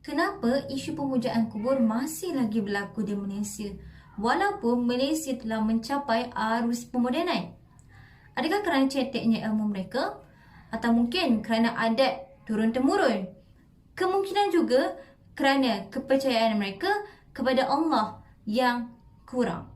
Kenapa isu pemujaan kubur masih lagi berlaku di Malaysia walaupun Malaysia telah mencapai arus pemodenan? Adakah kerana ceteknya ilmu mereka? Atau mungkin kerana adat turun-temurun? Kemungkinan juga kerana kepercayaan mereka kepada Allah yang kurang.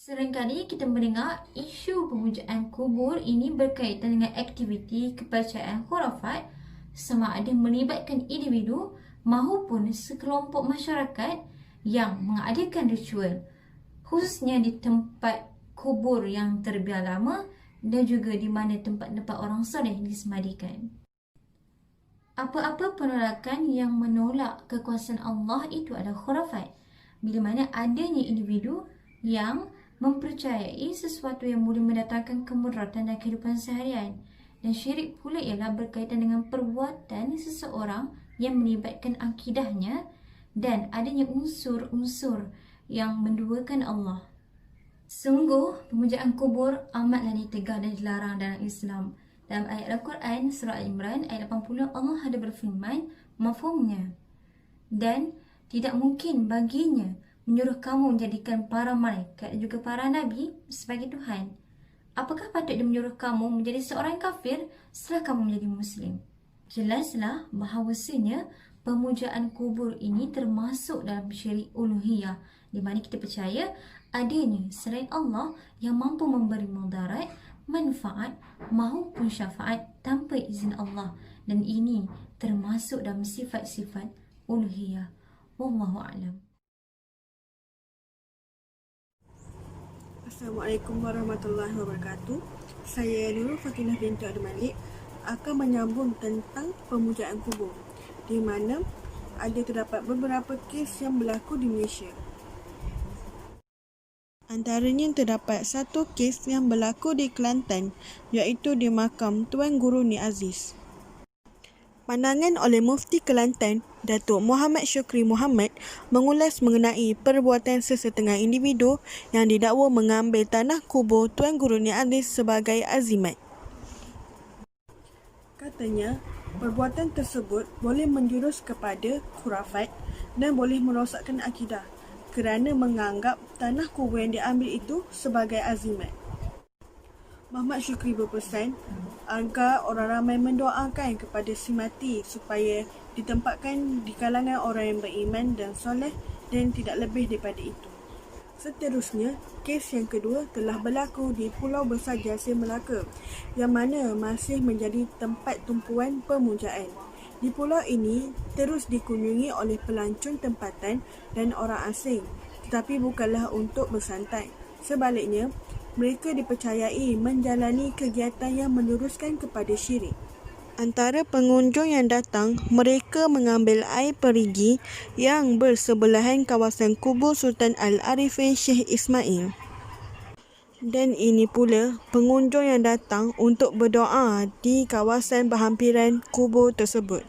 Seringkali kita mendengar isu pemujaan kubur ini berkaitan dengan aktiviti kepercayaan khurafat sama ada melibatkan individu maupun sekelompok masyarakat yang mengadakan ritual, khususnya di tempat kubur yang terbiar lama dan juga di mana tempat-tempat orang soleh disemadikan. Apa-apa penolakan yang menolak kekuasaan Allah itu adalah khurafat, bila mana adanya individu yang mempercayai sesuatu yang boleh mendatangkan kemudaratan dalam kehidupan seharian. Dan syirik pula ialah berkaitan dengan perbuatan seseorang yang melibatkan akidahnya dan adanya unsur-unsur yang menduakan Allah. Sungguh, pemujaan kubur amatlah ditegah dan dilarang dalam Islam. Dalam ayat Al-Quran, surah Al-Imran, ayat 80, Allah ada berfirman, mafhumnya. Dan tidak mungkin baginya menyuruh kamu menjadikan para malaikat dan juga para nabi sebagai Tuhan. Apakah patut dia menyuruh kamu menjadi seorang kafir setelah kamu menjadi Muslim? Jelaslah bahawasanya pemujaan kubur ini termasuk dalam syirik uluhiyah, di mana kita percaya adanya selain Allah yang mampu memberi mudarat, manfaat maupun syafaat tanpa izin Allah, dan ini termasuk dalam sifat-sifat uluhiyah. Wallahu a'lam. Assalamualaikum warahmatullahi wabarakatuh. Saya Nurul Fatinah binti Abdul Malik akan menyambung tentang pemujaan kubur, di mana ada terdapat beberapa kes yang berlaku di Malaysia. Antaranya terdapat satu kes yang berlaku di Kelantan, iaitu di makam Tuan Guru Ni Aziz. Pandangan oleh Mufti Kelantan, Datuk Muhammad Syukri Muhammad, mengulas mengenai perbuatan sesetengah individu yang didakwa mengambil tanah kubur Tuan Guru Ni Aziz sebagai azimat. Katanya, perbuatan tersebut boleh menjurus kepada khurafat dan boleh merosakkan akidah kerana menganggap tanah kubur yang diambil itu sebagai azimat. Muhammad Syukri berpesan agar orang ramai mendoakan kepada si mati supaya ditempatkan di kalangan orang yang beriman dan soleh dan tidak lebih daripada itu. Seterusnya, kes yang kedua telah berlaku di Pulau Besar Jasir Melaka, yang mana masih menjadi tempat tumpuan pemujaan. Di pulau ini terus dikunjungi oleh pelancong tempatan dan orang asing, tetapi bukanlah untuk bersantai. Sebaliknya, mereka dipercayai menjalani kegiatan yang menjuruskan kepada syirik. Antara pengunjung yang datang, mereka mengambil air perigi yang bersebelahan kawasan kubur Sultan Al-Arifin Syekh Ismail. Dan ini pula pengunjung yang datang untuk berdoa di kawasan berhampiran kubur tersebut.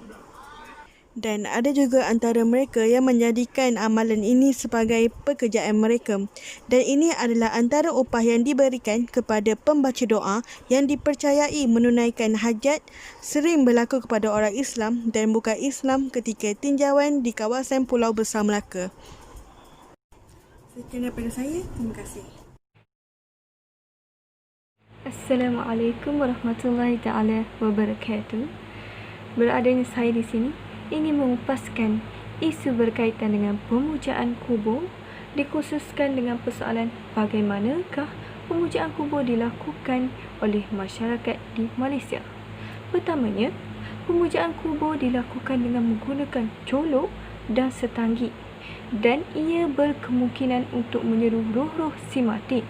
Dan ada juga antara mereka yang menjadikan amalan ini sebagai pekerjaan mereka. Dan ini adalah antara upah yang diberikan kepada pembaca doa yang dipercayai menunaikan hajat, sering berlaku kepada orang Islam dan bukan Islam ketika tinjauan di kawasan Pulau Besar Melaka. Sekian daripada saya. Terima kasih. Assalamualaikum warahmatullahi taala wabarakatuh. Beradanya saya di sini ingin mengupaskan isu berkaitan dengan pemujaan kubur, dikhususkan dengan persoalan bagaimanakah pemujaan kubur dilakukan oleh masyarakat di Malaysia. Pertamanya, pemujaan kubur dilakukan dengan menggunakan colok dan setanggi, dan ia berkemungkinan untuk menyeru roh-roh si mati.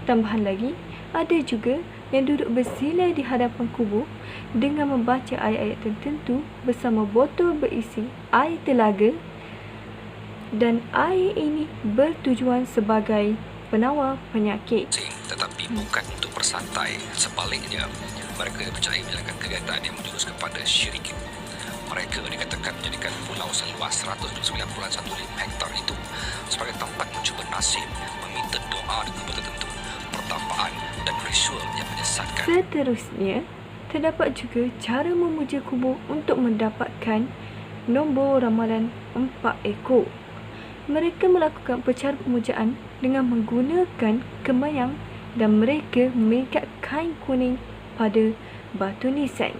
Tambahan lagi, ada juga yang duduk bersila di hadapan kubur dengan membaca ayat-ayat tertentu bersama botol berisi air telaga, dan air ini bertujuan sebagai penawar penyakit. Tetapi bukan untuk bersantai. Sebaliknya, mereka percaya menjalankan kegiatan yang menjurus kepada syirik. Mereka dikatakan menjadikan pulau seluas 109.1 hektar itu sebagai tempat mencuba nasib, meminta doa dengan tertentu, pertapaan dan ritual yang menyesatkan. Seterusnya, terdapat juga cara memuja kubur untuk mendapatkan nombor ramalan 4 ekor. Mereka melakukan upacara pemujaan dengan menggunakan kemayang dan mereka mengikat kain kuning pada batu nisan.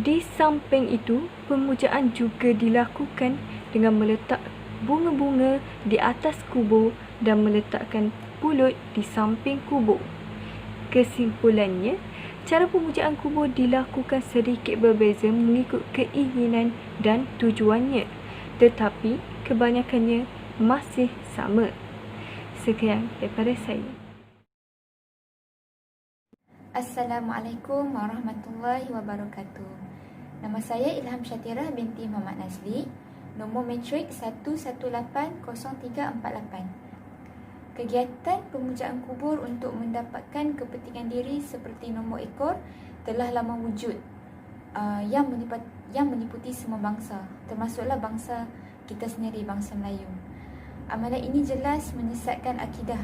Di samping itu, pemujaan juga dilakukan dengan meletak bunga-bunga di atas kubur dan meletakkan pulut di samping kubur. Kesimpulannya, cara pemujaan kubur dilakukan sedikit berbeza mengikut keinginan dan tujuannya, tetapi kebanyakannya masih sama. Sekian daripada saya. Assalamualaikum warahmatullahi wabarakatuh. Nama saya Ilham Syatirah binti Muhammad Nazli, nombor matrik 1180348. Kegiatan pemujaan kubur untuk mendapatkan kepentingan diri seperti nombor ekor telah lama wujud yang meliputi semua bangsa, termasuklah bangsa kita sendiri, bangsa Melayu. Amalan ini jelas menyesatkan akidah,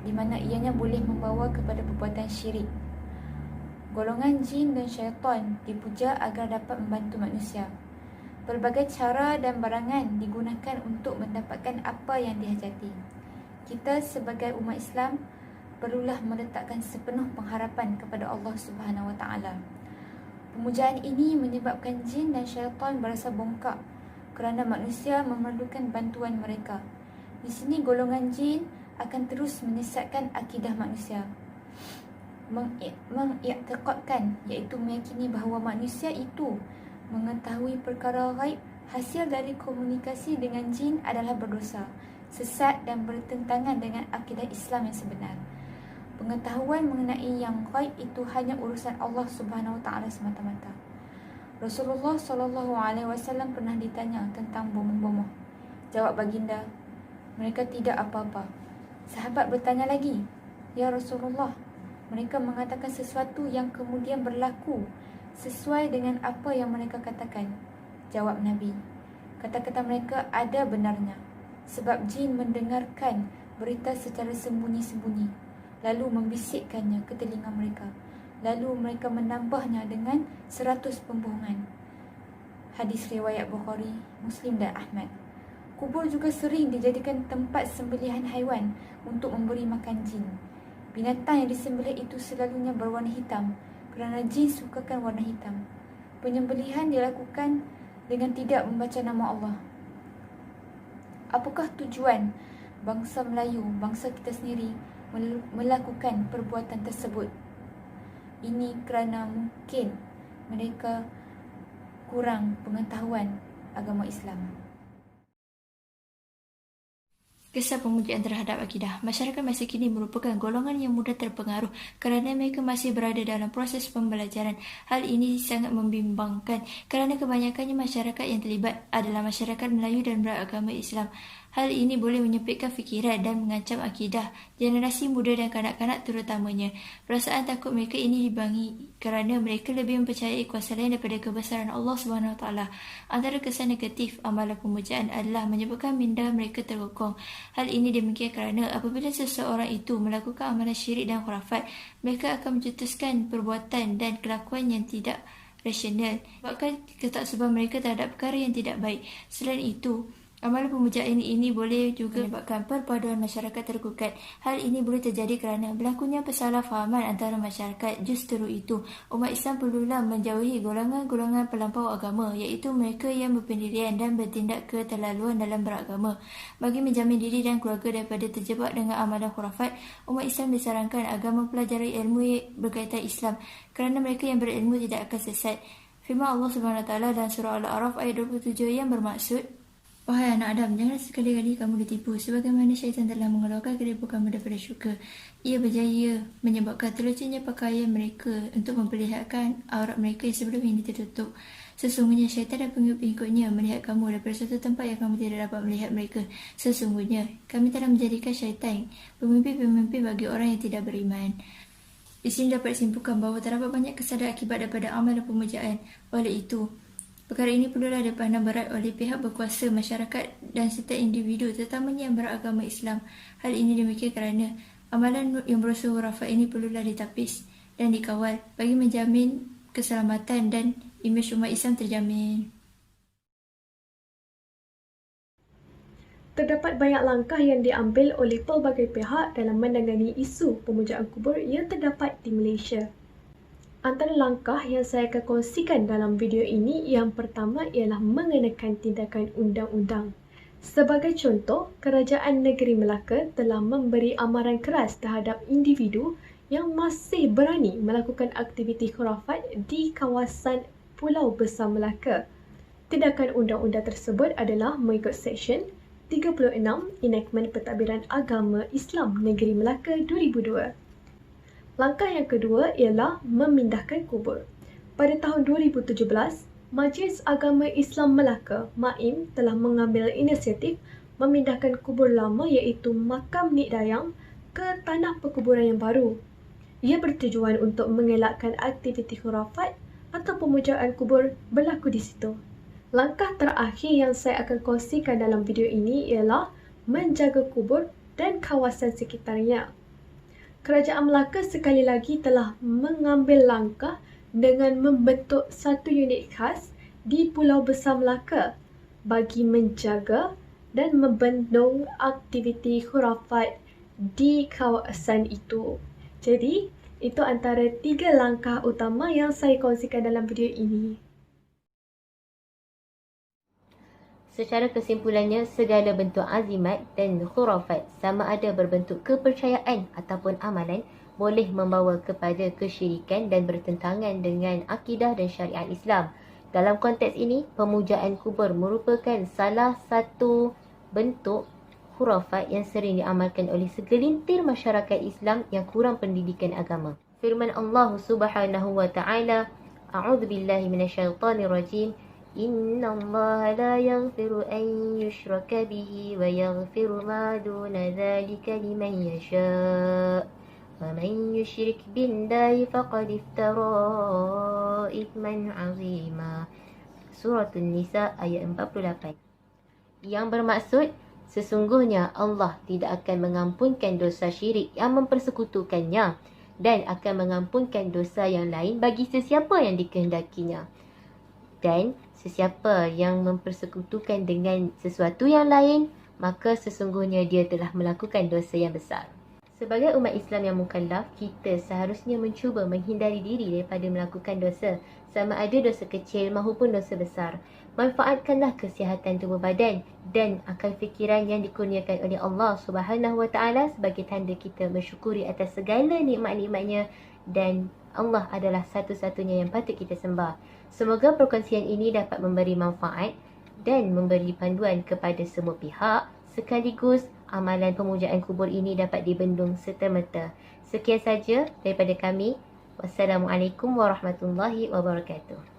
di mana ianya boleh membawa kepada perbuatan syirik. Golongan jin dan syaitan dipuja agar dapat membantu manusia. Pelbagai cara dan barangan digunakan untuk mendapatkan apa yang dihajati. Kita sebagai umat Islam perlulah meletakkan sepenuh pengharapan kepada Allah Subhanahu Wa Taala. Pemujaan ini menyebabkan jin dan syaitan berasa bongkak kerana manusia memerlukan bantuan mereka. Di sini golongan jin akan terus menyesatkan akidah manusia, mengiktikadkan, iaitu meyakini bahawa manusia itu mengetahui perkara ghaib. Hasil dari komunikasi dengan jin adalah berdosa, sesat dan bertentangan dengan akidah Islam yang sebenar. Pengetahuan mengenai yang ghaib itu hanya urusan Allah Subhanahu Wa Taala semata-mata. Rasulullah SAW pernah ditanya tentang bomoh-bomoh. Jawab baginda, mereka tidak apa-apa. Sahabat bertanya lagi, ya Rasulullah, mereka mengatakan sesuatu yang kemudian berlaku sesuai dengan apa yang mereka katakan. Jawab Nabi, kata-kata mereka ada benarnya, sebab jin mendengarkan berita secara sembunyi-sembunyi, lalu membisikkannya ke telinga mereka, lalu mereka menambahnya dengan 100 pembohongan. Hadis riwayat Bukhari, Muslim dan Ahmad. Kubur juga sering dijadikan tempat sembelihan haiwan untuk memberi makan jin. Binatang yang disembelih itu selalunya berwarna hitam kerana jin sukakan warna hitam. Penyembelihan dilakukan dengan tidak membaca nama Allah. Apakah tujuan bangsa Melayu, bangsa kita sendiri melakukan perbuatan tersebut? Ini kerana mungkin mereka kurang pengetahuan agama Islam. Kisah pemujaan terhadap akidah. Masyarakat masa kini merupakan golongan yang mudah terpengaruh kerana mereka masih berada dalam proses pembelajaran. Hal ini sangat membimbangkan kerana kebanyakannya masyarakat yang terlibat adalah masyarakat Melayu dan beragama Islam. Hal ini boleh menyempitkan fikiran dan mengancam akidah generasi muda dan kanak-kanak terutamanya. Perasaan takut mereka ini dibangi kerana mereka lebih mempercayai kuasa lain daripada kebesaran Allah SWT. Antara kesan negatif amalan pemujaan adalah menyebabkan minda mereka terkokong. Hal ini demikian kerana apabila seseorang itu melakukan amalan syirik dan khurafat, mereka akan mencetuskan perbuatan dan kelakuan yang tidak rasional, bahkan ketaksubaan mereka terhadap perkara yang tidak baik. Selain itu, amalan pemujaan ini boleh juga menyebabkan perpaduan masyarakat tergugat. Hal ini boleh terjadi kerana berlakunya kesalahfahaman antara masyarakat. Justru itu, umat Islam perlulah menjauhi golongan-golongan pelampau agama, iaitu mereka yang berpendirian dan bertindak keterlaluan dalam beragama. Bagi menjamin diri dan keluarga daripada terjebak dengan amalan khurafat, umat Islam disarankan agar mempelajari ilmu berkaitan Islam kerana mereka yang berilmu tidak akan sesat. Firman Allah SWT dalam surah Al-A'raf ayat 27 yang bermaksud, wahai anak Adam, jangan sekali-kali kamu ditipu sebagaimana syaitan telah mengeluarkan keribu kamu daripada syurga. Ia berjaya menyebabkan terlucunya pakaian mereka untuk memperlihatkan aurat mereka yang sebelum ini tertutup. Sesungguhnya syaitan dan pengikut-pengikutnya melihat kamu daripada suatu tempat yang kamu tidak dapat melihat mereka. Sesungguhnya kami telah menjadikan syaitan pemimpin-pemimpin bagi orang yang tidak beriman. Di sini dapat disimpulkan bahawa terdapat banyak kesan akibat daripada amal dan pemujaan. Oleh itu, perkara ini perlulah dipandang berat oleh pihak berkuasa, masyarakat dan setiap individu, terutamanya yang beragama Islam. Hal ini demikian kerana amalan yang berunsur khurafat ini perlulah ditapis dan dikawal bagi menjamin keselamatan dan imej umat Islam terjamin. Terdapat banyak langkah yang diambil oleh pelbagai pihak dalam menangani isu pemujaan kubur yang terdapat di Malaysia. Antara langkah yang saya akan kongsikan dalam video ini, yang pertama ialah mengenakan tindakan undang-undang. Sebagai contoh, Kerajaan Negeri Melaka telah memberi amaran keras terhadap individu yang masih berani melakukan aktiviti khurafat di kawasan Pulau Besar Melaka. Tindakan undang-undang tersebut adalah mengikut Seksyen 36 Enactment Pentadbiran Agama Islam Negeri Melaka 2002. Langkah yang kedua ialah memindahkan kubur. Pada tahun 2017, Majlis Agama Islam Melaka (MAIM) telah mengambil inisiatif memindahkan kubur lama iaitu Makam Nik Dayang ke tanah perkuburan yang baru. Ia bertujuan untuk mengelakkan aktiviti khurafat atau pemujaan kubur berlaku di situ. Langkah terakhir yang saya akan kongsikan dalam video ini ialah menjaga kubur dan kawasan sekitarnya. Kerajaan Melaka sekali lagi telah mengambil langkah dengan membentuk satu unit khas di Pulau Besar Melaka bagi menjaga dan membendung aktiviti khurafat di kawasan itu. Jadi, itu antara 3 langkah utama yang saya kongsikan dalam video ini. Secara kesimpulannya, segala bentuk azimat dan khurafat sama ada berbentuk kepercayaan ataupun amalan boleh membawa kepada kesyirikan dan bertentangan dengan akidah dan syariat Islam. Dalam konteks ini, pemujaan kubur merupakan salah satu bentuk khurafat yang sering diamalkan oleh segelintir masyarakat Islam yang kurang pendidikan agama. Firman Allah Subhanahu wa taala, A'udzubillahi minasyaitonirrajim. Inna Allah la yaghfiru an yushraka bihi wa yaghfiru ma duna dhalika liman yasha. Wa man yushrik billahi faqad iftara ithman 'azima. Surah An-Nisa ayat 48. Yang bermaksud, sesungguhnya Allah tidak akan mengampunkan dosa syirik yang mempersekutukannya dan akan mengampunkan dosa yang lain bagi sesiapa yang dikehendakinya. Dan sesiapa yang mempersekutukan dengan sesuatu yang lain, maka sesungguhnya dia telah melakukan dosa yang besar. Sebagai umat Islam yang mukallaf, kita seharusnya mencuba menghindari diri daripada melakukan dosa, sama ada dosa kecil maupun dosa besar. Manfaatkanlah kesihatan tubuh badan dan akal fikiran yang dikurniakan oleh Allah Subhanahu wa taala sebagai tanda kita bersyukuri atas segala nikmat-nikmatnya, dan Allah adalah satu-satunya yang patut kita sembah. Semoga perkongsian ini dapat memberi manfaat dan memberi panduan kepada semua pihak, sekaligus amalan pemujaan kubur ini dapat dibendung serta-merta. Sekian saja daripada kami. Wassalamualaikum warahmatullahi wabarakatuh.